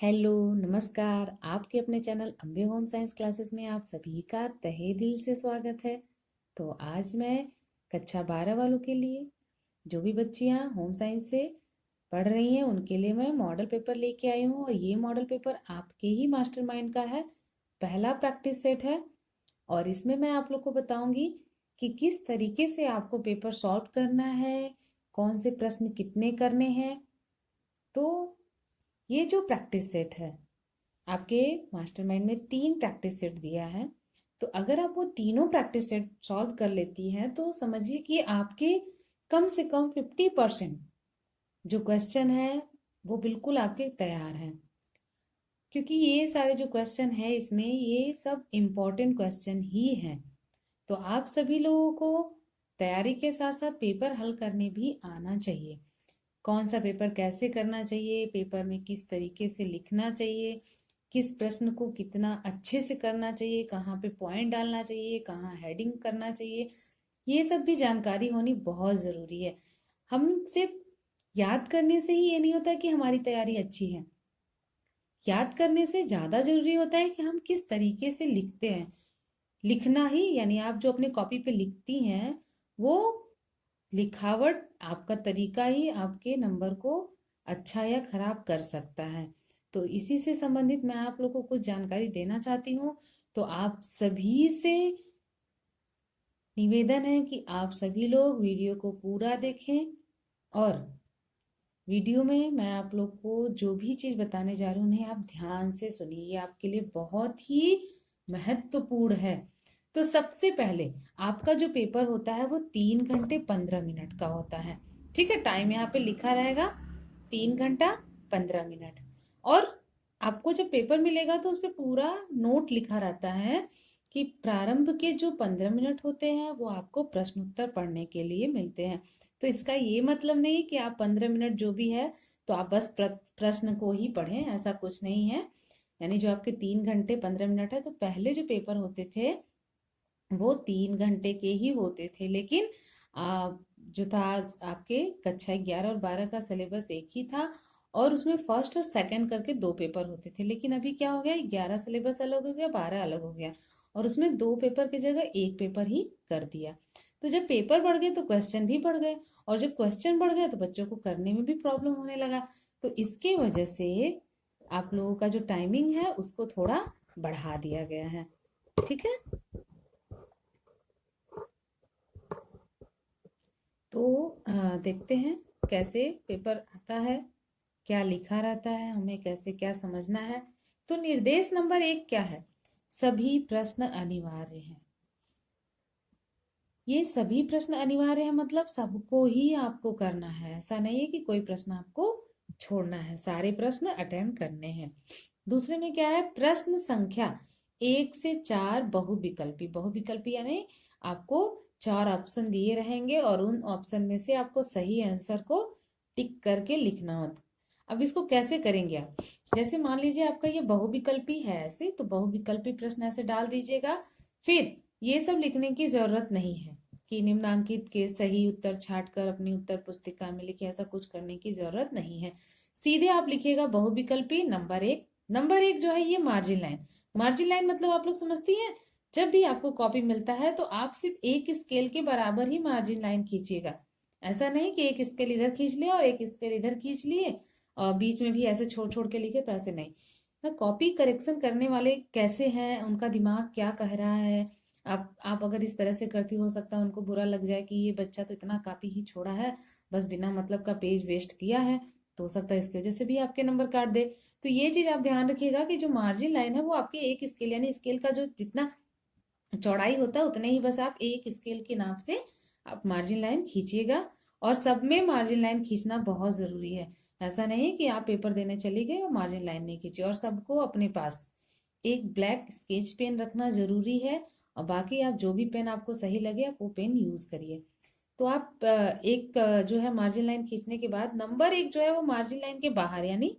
Hello नमस्कार। आपके अपने channel Ambe home science classes में आप सभी का तहे दिल से स्वागत है। तो आज मैं कक्षा 12 वालों के लिए, जो भी बच्चियां होम साइंस से पढ़ रही हैं उनके लिए मैं मॉडल पेपर लेके आई हूँ। और ये मॉडल पेपर आपके ही मास्टरमाइंड का है, पहला प्रैक्टिस सेट है। और इसमें मैं आप लोग को बताऊंगी कि किस तरीके से आपको पेपर सॉल्व करना है, कौन से प्रश्न कितने करने हैं। तो ये जो प्रैक्टिस सेट है, आपके मास्टरमाइंड में 3 प्रैक्टिस सेट दिया है। तो अगर आप वो तीनों प्रैक्टिस सेट सॉल्व कर लेती हैं तो समझिए कि आपके कम से कम 50% जो क्वेश्चन है वो बिल्कुल आपके तैयार हैं। क्योंकि ये सारे जो क्वेश्चन है इसमें ये सब इम्पोर्टेंट क्वेश्चन ही हैं। तो आप सभी लोगों को तैयारी के साथ साथ पेपर हल करने भी आना चाहिए। कौन सा पेपर कैसे करना चाहिए, पेपर में किस तरीके से लिखना चाहिए, किस प्रश्न को कितना अच्छे से करना चाहिए, कहाँ पे पॉइंट डालना चाहिए, कहाँ हेडिंग करना चाहिए, ये सब भी जानकारी होनी बहुत ज़रूरी है। हम सिर्फ याद करने से ही ये नहीं होता कि हमारी तैयारी अच्छी है। याद करने से ज़्यादा ज़रूरी होता है कि हम किस तरीके से लिखते हैं। लिखना ही यानी आप जो अपने कॉपी पे लिखती हैं वो लिखावट, आपका तरीका ही आपके नंबर को अच्छा या खराब कर सकता है। तो इसी से संबंधित मैं आप लोगों को कुछ जानकारी देना चाहती हूँ। तो आप सभी से निवेदन है कि आप सभी लोग वीडियो को पूरा देखें। और वीडियो में मैं आप लोग को जो भी चीज़ बताने जा रही हूँ उन्हें आप ध्यान से सुनिए, ये आपके लिए बहुत ही महत्वपूर्ण है। तो सबसे पहले आपका जो पेपर होता है वो 3 घंटे 15 मिनट का होता है। ठीक है, टाइम यहाँ पे लिखा रहेगा 3 घंटा 15 मिनट। और आपको जब पेपर मिलेगा तो उस पर पूरा नोट लिखा रहता है कि प्रारंभ के जो 15 मिनट होते हैं वो आपको प्रश्न उत्तर पढ़ने के लिए मिलते हैं। तो इसका ये मतलब नहीं कि आप 15 मिनट जो भी है तो आप बस प्रश्न को ही पढ़ें, ऐसा कुछ नहीं है। यानी जो आपके 3 घंटे 15 मिनट है, तो पहले जो पेपर होते थे वो 3 घंटे के ही होते थे। लेकिन जो था आपके कक्षा 11 और 12 का सिलेबस एक ही था और उसमें फर्स्ट और सेकंड करके 2 पेपर होते थे। लेकिन अभी क्या हो गया, 11 सिलेबस अलग हो गया, 12 अलग हो गया और उसमें 2 पेपर की जगह 1 पेपर ही कर दिया। तो जब पेपर बढ़ गए तो क्वेश्चन भी बढ़ गए, और जब क्वेश्चन बढ़ गए तो बच्चों को करने में भी प्रॉब्लम होने लगा। तो इसके वजह से आप लोगों का जो टाइमिंग है उसको थोड़ा बढ़ा दिया गया है। ठीक है, तो देखते हैं कैसे पेपर आता है, क्या लिखा रहता है, हमें कैसे क्या समझना है। तो निर्देश नंबर 1 क्या है, सभी प्रश्न अनिवार्य हैं। ये सभी प्रश्न अनिवार्य है मतलब सबको ही आपको करना है, ऐसा नहीं है कि कोई प्रश्न आपको छोड़ना है, सारे प्रश्न अटेंड करने हैं। दूसरे में क्या है, प्रश्न संख्या 1 से 4 बहुविकल्पी। बहुविकल्पी यानी आपको 4 ऑप्शन दिए रहेंगे और उन ऑप्शन में से आपको सही आंसर को टिक करके लिखना होता। अब इसको कैसे करेंगे आप, जैसे मान लीजिए आपका ये बहुविकल्पी है ऐसे, तो बहुविकल्पी प्रश्न ऐसे डाल दीजिएगा। फिर ये सब लिखने की जरूरत नहीं है कि निम्नांकित के सही उत्तर छांटकर अपनी उत्तर पुस्तिका में लिखे, ऐसा कुछ करने की जरूरत नहीं है। सीधे आप लिखिएगा बहुविकल्पी नंबर 1। नंबर 1 जो है ये मार्जिन लाइन। मार्जिन लाइन मतलब आप लोग समझती हैं, जब भी आपको कॉपी मिलता है तो आप सिर्फ एक स्केल के बराबर ही मार्जिन लाइन खींचिएगा। ऐसा नहीं कि एक स्केल इधर खींच लिया और एक स्केल इधर खींच लिए और बीच में भी ऐसे छोड़ छोड़ के लिखे, तो ऐसे नहीं। कॉपी करेक्शन करने वाले कैसे हैं, उनका दिमाग क्या कह रहा है, आप अगर इस तरह से करती, हो सकता है उनको बुरा लग जाए कि ये बच्चा तो इतना कॉपी ही छोड़ा है, बस बिना मतलब का पेज वेस्ट किया है, तो हो सकता है इसकी वजह से भी आपके नंबर काट दे। तो ये चीज आप ध्यान रखिएगा कि जो मार्जिन लाइन है वो आपके एक स्केल यानी स्केल का जो जितना चौड़ाई होता है उतने ही बस आप एक स्केल के नाप से आप मार्जिन लाइन खींचिएगा। और सब में मार्जिन लाइन खींचना बहुत जरूरी है। ऐसा नहीं कि आप पेपर देने चले गए और मार्जिन लाइन नहीं खींची। और सबको अपने पास एक ब्लैक स्केच पेन रखना जरूरी है, और बाकी आप जो भी पेन आपको सही लगे आप वो पेन यूज करिए। तो आप एक जो है मार्जिन लाइन खींचने के बाद नंबर 1 जो है वो मार्जिन लाइन के बाहर, यानी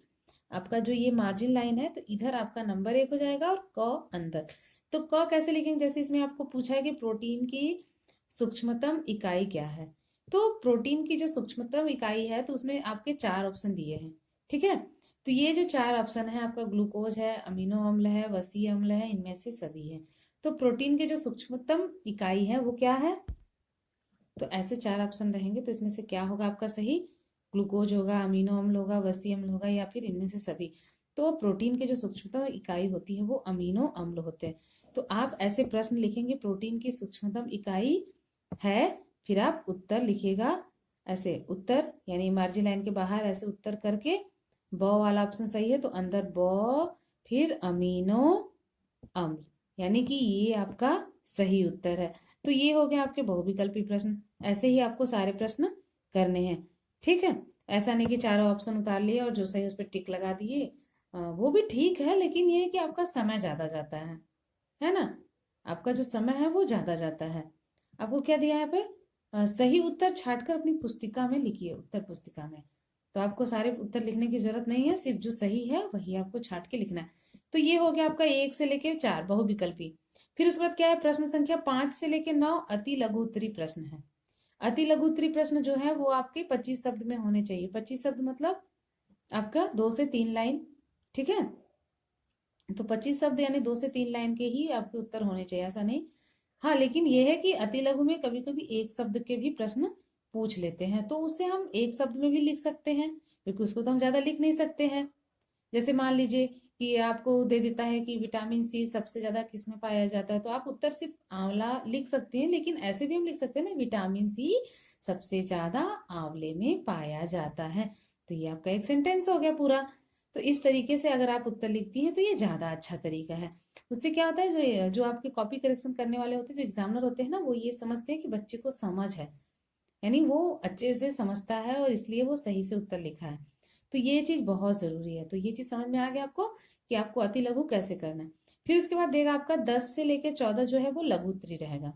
आपका जो ये मार्जिन लाइन है तो इधर आपका नंबर 1 हो जाएगा और क अंदर। तो क कैसे लिखेंगे, जैसे इसमें आपको पूछा है कि प्रोटीन की सूक्ष्मतम इकाई क्या है। तो प्रोटीन की जो सूक्ष्मतम इकाई है तो उसमें आपके 4 ऑप्शन दिए हैं। ठीक है, तो ये जो चार ऑप्शन है आपका, ग्लूकोज है, अमीनो अम्ल है, वसीय अम्ल है, इनमें से सभी है। तो प्रोटीन के जो सूक्ष्मतम इकाई है वो क्या है? तो ऐसे चार ऑप्शन रहेंगे, तो इसमें से क्या होगा आपका सही? ग्लूकोज होगा, अमीनो अम्ल होगा, वसीय अम्ल होगा, या फिर इनमें से सभी। तो प्रोटीन के जो सूक्ष्मतम इकाई होती है वो अमीनो अम्ल होते हैं। तो आप ऐसे प्रश्न लिखेंगे, प्रोटीन की सूक्ष्मतम इकाई है, फिर आप उत्तर लिखिएगा ऐसे, उत्तर यानी मार्जिन लाइन के बाहर ऐसे उत्तर करके, ब वाला ऑप्शन सही है तो अंदर ब, फिर अमीनो अम्ल, यानी कि ये आपका सही उत्तर है। तो ये हो गया आपके बहुविकल्पी प्रश्न। ऐसे ही आपको सारे प्रश्न करने हैं, ठीक है। ऐसा नहीं कि चारों ऑप्शन उतार लिए और जो सही उस पर टिक लगा दिए, वो भी ठीक है, लेकिन ये है कि आपका समय ज्यादा जाता है ना। आपका जो समय है वो ज्यादा जाता है। आपको क्या दिया है यहाँ पे? सही उत्तर छांटकर अपनी पुस्तिका में लिखिए, उत्तर पुस्तिका में। तो आपको सारे उत्तर लिखने की जरूरत नहीं है, सिर्फ जो सही है वही आपको छांट के लिखना है। तो ये हो गया आपका 1 से लेके 4 बहुविकल्पी। फिर उसके बाद क्या है? प्रश्न संख्या 5 से लेके 9 अति लघु उत्तरी प्रश्न है। अति लघु उत्तरी प्रश्न जो है वो आपके 25 शब्द में होने चाहिए। 25 शब्द मतलब आपका 2 से 3 लाइन, ठीक है। तो 25 शब्द यानी 2 से 3 लाइन के ही आपके उत्तर होने चाहिए, ऐसा नहीं। हाँ, लेकिन ये है कि अति लघु में कभी कभी एक शब्द के भी प्रश्न पूछ लेते हैं, तो उसे हम एक शब्द में भी लिख सकते हैं, क्योंकि उसको तो हम ज्यादा लिख नहीं सकते हैं। जैसे मान लीजिए कि आपको दे देता है कि विटामिन सी सबसे ज्यादा किस में पाया जाता है, तो आप उत्तर सिर्फ आंवला लिख सकते हैं, लेकिन ऐसे भी हम लिख सकते हैं ना, विटामिन सी सबसे ज्यादा आंवले में पाया जाता है। तो ये आपका एक सेंटेंस हो गया पूरा। तो इस तरीके से अगर आप उत्तर लिखती हैं तो ये ज्यादा अच्छा तरीका है। उससे क्या होता है, जो जो आपके कॉपी करेक्शन करने वाले होते हैं, जो एग्जामिनर होते हैं ना, वो ये समझते हैं कि बच्चे को समझ है, यानी वो अच्छे से समझता है और इसलिए वो सही से उत्तर लिखा है। तो ये चीज बहुत जरूरी है। तो ये चीज समझ में आ गया आपको कि आपको अति लघु कैसे करना है। फिर उसके बाद देगा आपका 10 से लेके 14 जो है वो लघु उत्तरी रहेगा।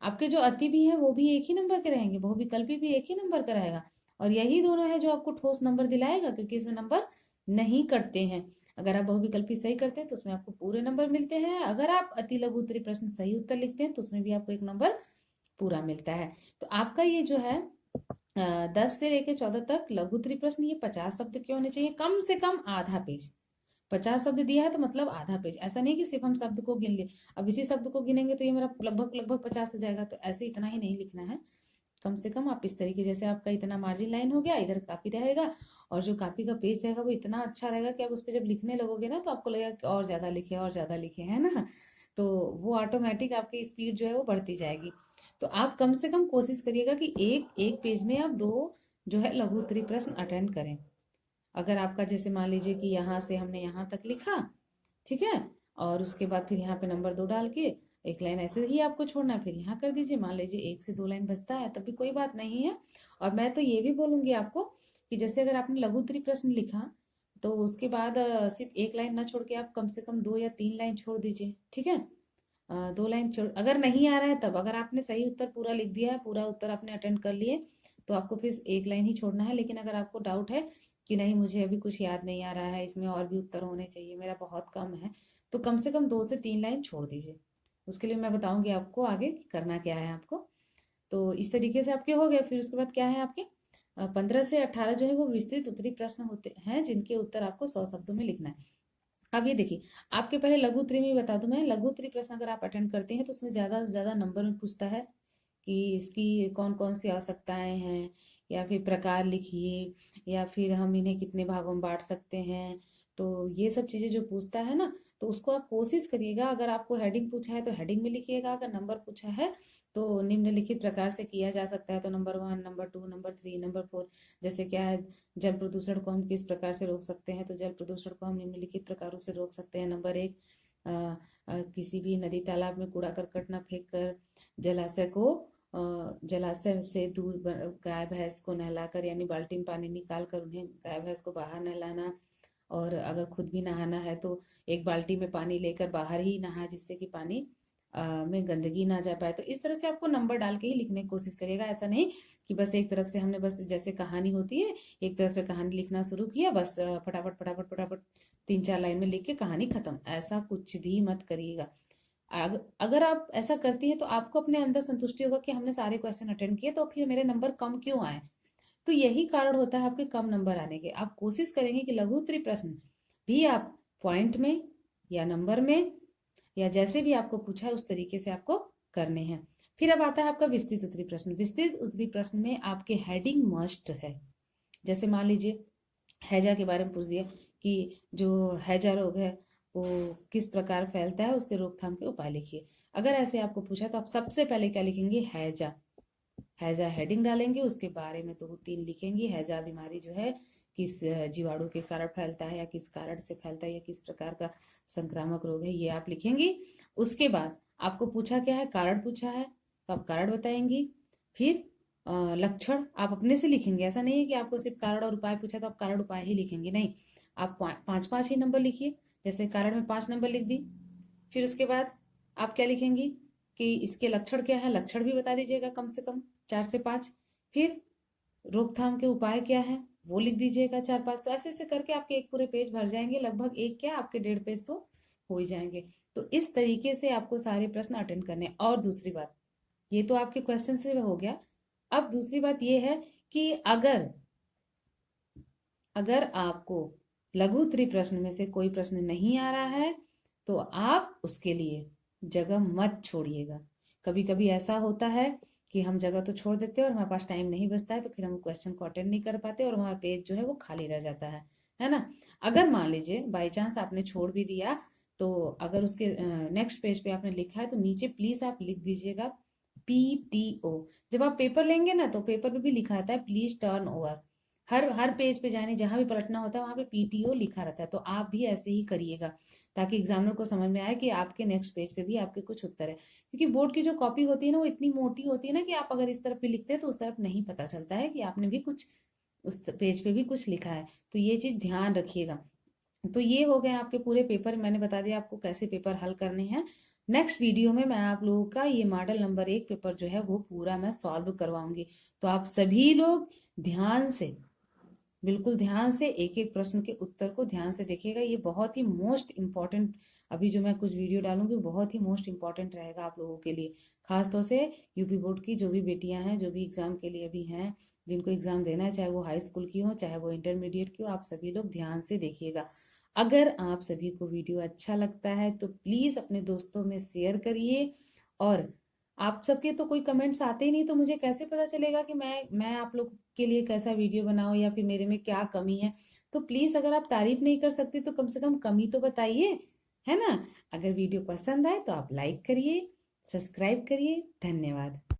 आपके जो अति भी है वो भी एक ही नंबर के रहेंगे, बहुविकल्पी भी एक ही नंबर का रहेगा। और यही दोनों है जो आपको ठोस नंबर दिलाएगा, क्योंकि इसमें नंबर नहीं कटते हैं। अगर आप बहुविकल्पी सही करते हैं तो उसमें आपको पूरे नंबर मिलते हैं, अगर आप अति लघु उत्तरी प्रश्न सही उत्तर लिखते हैं तो उसमें भी आपको एक नंबर पूरा मिलता है। तो आपका ये जो है 10 से लेकर 14 तक लघु उत्तरी प्रश्न, ये 50 शब्द के होने चाहिए, कम से कम आधा पेज। 50 शब्द दिया है तो मतलब आधा पेज, ऐसा नहीं कि सिर्फ हम शब्द को गिन ले। अब इसी शब्द को गिनेंगे तो ये मेरा लगभग लगभग 50 हो जाएगा, तो ऐसे इतना ही नहीं लिखना है। कम से कम आप इस तरीके, जैसे आपका इतना मार्जिन लाइन हो गया, इधर कापी रहेगा, और जो कापी का पेज रहेगा वो इतना अच्छा रहेगा कि आप उस पर जब लिखने लगोगे ना तो आपको लगेगा कि और ज्यादा लिखे और ज्यादा लिखे, है ना। तो वो ऑटोमेटिक आपकी स्पीड जो है वो बढ़ती जाएगी। तो आप कम से कम कोशिश करिएगा कि एक एक पेज में आप 2 जो है लघु उत्तरी प्रश्न अटेंड करें। अगर आपका जैसे मान लीजिए कि यहाँ से हमने यहाँ तक लिखा, ठीक है, और उसके बाद फिर यहाँ पे नंबर 2 डाल के एक लाइन ऐसे ही आपको छोड़ना है, फिर यहाँ कर दीजिए। मान लीजिए 1 से 2 लाइन बचता है तब भी कोई बात नहीं है। और मैं तो ये भी बोलूंगी आपको कि जैसे अगर आपने लघु उत्तरी प्रश्न लिखा तो उसके बाद सिर्फ एक लाइन ना छोड़ के आप कम से कम 2 या 3 लाइन छोड़ दीजिए, ठीक है। 2 लाइन छोड़, अगर नहीं आ रहा है तब, अगर आपने सही उत्तर पूरा लिख दिया है, पूरा उत्तर आपने अटेंड कर लिए, तो आपको फिर एक लाइन ही छोड़ना है। लेकिन अगर आपको डाउट है कि नहीं मुझे अभी कुछ याद नहीं आ रहा है, इसमें और भी उत्तर होने चाहिए, मेरा बहुत कम है, तो कम से कम 2 से 3 लाइन छोड़ दीजिए। उसके लिए मैं बताऊंगी आपको आगे करना क्या है आपको। तो इस तरीके से आपके हो गए। फिर उसके बाद क्या है आपके 15 से 18 जो है वो विस्तृत उत्तरी प्रश्न होते हैं, जिनके उत्तर आपको 100 शब्दों में लिखना है। अब ये देखिए, आपके पहले लघु उत्तरी में बता दूं मैं, लघु उत्तरी प्रश्न अगर आप अटेंड करते हैं तो उसमें ज्यादा से ज्यादा नंबर में पूछता है कि इसकी कौन कौन सी आवश्यकताएं हैं, या फिर प्रकार लिखिए, या फिर हम इन्हें कितने भागों में बांट सकते हैं। तो ये सब चीजें जो पूछता है ना, तो उसको आप कोशिश करिएगा, अगर आपको हेडिंग पूछा है तो हेडिंग में लिखिएगा, अगर नंबर पूछा है तो निम्नलिखित प्रकार से किया जा सकता है, तो नंबर 1, नंबर 2, नंबर 3, नंबर 4। जैसे क्या है, जल प्रदूषण को हम किस प्रकार से रोक सकते हैं, तो जल प्रदूषण को हम निम्नलिखित प्रकारों से रोक सकते हैं। नंबर 1, किसी भी नदी तालाब में कूड़ा करकट न फेंक कर, जलाशय को जलाशय से दूर गाय भैंस को नहलाकर, यानी बाल्टी में पानी निकाल कर उन्हें गाय भैंस को बाहर नहलाना। और अगर खुद भी नहाना है तो एक बाल्टी में पानी लेकर बाहर ही नहा, जिससे कि पानी में गंदगी ना जा पाए। तो इस तरह से आपको नंबर डाल के ही लिखने की कोशिश करिएगा। ऐसा नहीं कि बस एक तरफ से हमने, बस जैसे कहानी होती है, एक तरफ से कहानी लिखना शुरू किया, बस फटाफट फटाफट फटाफट 3-4 लाइन में लिख के कहानी खत्म, ऐसा कुछ भी मत करिएगा। अगर आप ऐसा करती हैं तो आपको अपने अंदर संतुष्टि होगा कि हमने सारे क्वेश्चन अटेंड किए, तो फिर मेरे नंबर कम क्यों आए। तो यही कारण होता है आपके कम नंबर आने के। आप कोशिश करेंगे कि लघु उत्तरीय प्रश्न भी आप पॉइंट में या नंबर में या जैसे भी आपको पूछा है उस तरीके से आपको करने हैं। फिर अब आता है आपका विस्तृत उत्तरीय प्रश्न। विस्तृत उत्तरीय प्रश्न में आपके हेडिंग मस्ट है। जैसे मान लीजिए हैजा के बारे में पूछ दिया कि जो हैजा रोग है वो किस प्रकार फैलता है, उसके रोकथाम के उपाय लिखिए। अगर ऐसे आपको पूछा तो आप सबसे पहले क्या लिखेंगे, हैजा। हैजा हेडिंग डालेंगे, उसके बारे में 2-3 लिखेंगे। हैजा बीमारी जो है किस जीवाणु के कारण फैलता है या किस कारण से फैलता है या किस प्रकार का संक्रामक रोग है, ये आप लिखेंगी। उसके बाद आपको पूछा क्या है, कारण पूछा है तो आप कारण बताएंगी। फिर लक्षण आप अपने से लिखेंगे। ऐसा नहीं है कि आपको सिर्फ कारण और उपाय पूछा तो आप कारण उपाय ही लिखेंगे, नहीं, आप 5-5 ही नंबर लिखिए। जैसे कारण में 5 नंबर लिख दी। फिर उसके बाद आप क्या लिखेंगी कि इसके लक्षण क्या है, लक्षण भी बता दीजिएगा कम से कम 4 से 5। फिर रोकथाम के उपाय क्या है वो लिख दीजिएगा 4-5। तो ऐसे ऐसे करके आपके एक पूरे पेज भर जाएंगे, लगभग एक क्या आपके 1.5 पेज तो हो ही जाएंगे। तो इस तरीके से आपको सारे प्रश्न अटेंड करने। और दूसरी बात, ये तो आपके क्वेश्चन से हो गया। अब दूसरी बात ये है कि अगर अगर आपको लघु उत्तरीय प्रश्न में से कोई प्रश्न नहीं आ रहा है तो आप उसके लिए जगह मत छोड़िएगा। कभी कभी ऐसा होता है कि हम जगह तो छोड़ देते हैं और हमारे पास टाइम नहीं बचता है, तो फिर हम क्वेश्चन को अटेंड नहीं कर पाते और हमारा पेज जो है वो खाली रह जाता है ना। अगर मान लीजिए बाई चांस आपने छोड़ भी दिया, तो अगर उसके नेक्स्ट पेज पे आपने लिखा है तो नीचे प्लीज आप लिख दीजिएगा PTO। जब आप पेपर लेंगे ना तो पेपर पे भी लिखा रहता है please turn over. Her her page पे जाने जहां भी पलटना होता है वहां पे PTO लिखा रहता है। तो आप भी ऐसे ही करिएगा ताकि एग्जामिनर को समझ में आए कि आपके नेक्स्ट पेज पे भी आपके कुछ उत्तर है। क्योंकि बोर्ड की जो कॉपी होती है ना वो इतनी मोटी होती है ना कि आप अगर इस तरफ भी लिखते हैं तो उस तरफ नहीं पता चलता है कि आपने भी कुछ उस पेज पे भी कुछ लिखा है। तो ये चीज ध्यान रखिएगा। तो ये हो गए आपके पूरे पेपर। मैंने बता दिया आपको कैसे पेपर हल करने हैं। नेक्स्ट वीडियो में मैं आप लोगों का ये मॉडल नंबर 1 पेपर जो है वो पूरा मैं सॉल्व करवाऊंगी। तो आप सभी लोग ध्यान से, बिल्कुल ध्यान से एक एक प्रश्न के उत्तर को ध्यान से देखिएगा। ये बहुत ही मोस्ट इंपॉर्टेंट, अभी जो मैं कुछ वीडियो डालूंगी बहुत ही मोस्ट इंपॉर्टेंट रहेगा आप लोगों के लिए। खासतौर से यूपी बोर्ड की जो भी बेटियां हैं, जो भी एग्जाम के लिए अभी हैं, जिनको एग्जाम देना है, चाहे वो हाई स्कूल की हो चाहे वो इंटरमीडिएट की हो, आप सभी लोग ध्यान से देखिएगा। अगर आप सभी को वीडियो अच्छा लगता है तो प्लीज अपने दोस्तों में शेयर करिए। और आप सबके तो कोई कमेंट्स आते ही नहीं, तो मुझे कैसे पता चलेगा कि मैं आप लोग के लिए कैसा वीडियो बनाऊं या फिर मेरे में क्या कमी है। तो प्लीज अगर आप तारीफ नहीं कर सकते तो कम से कम कमी तो बताइए, है ना। अगर वीडियो पसंद आए तो आप लाइक करिए, सब्सक्राइब करिए। धन्यवाद।